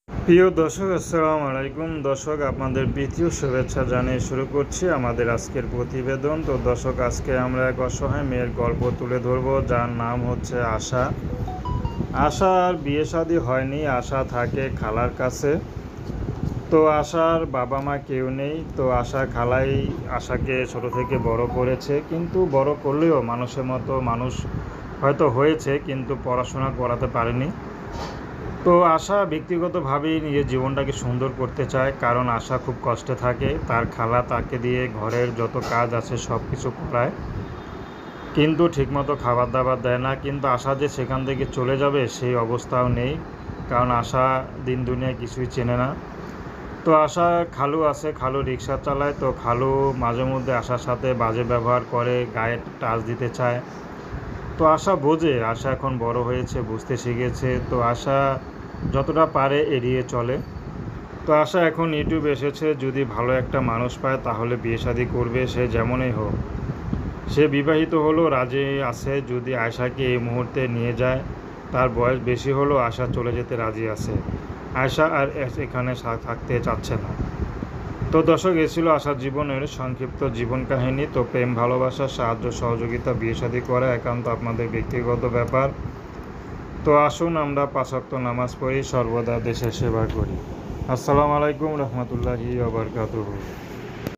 প্রিয় দর্শক, আসসালামু আলাইকুম। দর্শক, আপনাদের প্রীতীয় শুভেচ্ছা জানিয়ে শুরু করছি আমাদের আজকের প্রতিবেদন। তো দর্শক, আজকে আমরা এক অসহায় মেয়ের গল্প তুলে ধরব, যার নাম হচ্ছে আশা। আশার বিয়ে শাদী হয়নি, আশা থাকে খালার কাছে। তো আশার বাবা মা কেউ নেই। তো আশা খালাই আশাকে ছোট থেকে বড় করেছে, কিন্তু বড় করলেও মানুষের মতো মানুষ হয়তো হয়েছে, কিন্তু পড়াশোনা করাতে পারেনি। তো আশা ব্যক্তিগতভাবেই নিজের জীবনটাকে সুন্দর করতে চায়, কারণ আশা খুব কষ্টে থাকে। তার খালা তাকে দিয়ে ঘরের যত কাজ আছে সব কিছু করায়, কিন্তু ঠিকমতো খাবার দাবার দেয় না। কিন্তু আশা যে সেখান থেকে চলে যাবে সেই অবস্থাও নেই, কারণ আশা দিন দুনিয়ায় কিছুই চেনে না। তো আশা খালু আছে, খালু রিক্সা চালায়। তো খালু মাঝে মধ্যে আশার সাথে বাজে ব্যবহার করে, গায়ে টাচ দিতে চায়। তো আশা বোঝে, আশা এখন বড় হয়েছে, বুঝতে শিখেছে। তো আশা যতটা পারে এড়িয়ে চলে। তো আশা এখন ইউটিউব এসেছে, যদি ভালো একটা মানুষ পায় তাহলে বিয়ে শাদী করবে, সে যেমনই হোক। সে বিবাহিত হলো, রাজি আছে যদি আয়শাকে এই মুহূর্তে নিয়ে যায়। তার বয়স বেশি হলো, আশা চলে যেতে রাজি আছে। আয়শা আর এখানে থাকতে চাচ্ছে না। তো দর্শক, এ ছিল আশার জীবনের সংক্ষিপ্ত জীবন কাহিনী। তো প্রেম, ভালোবাসা, সাহায্য, সহযোগিতা, বিয়ে শাদী করা একান্ত আপনাদের ব্যক্তিগত ব্যাপার। তো আসুন আমরা 5 ওয়াক্ত নামাজ পড়ি, সর্বদা দেশের সেবা করি। আসসালামু আলাইকুম রহমতুল্লাহি ওয়া বারাকাতুহু।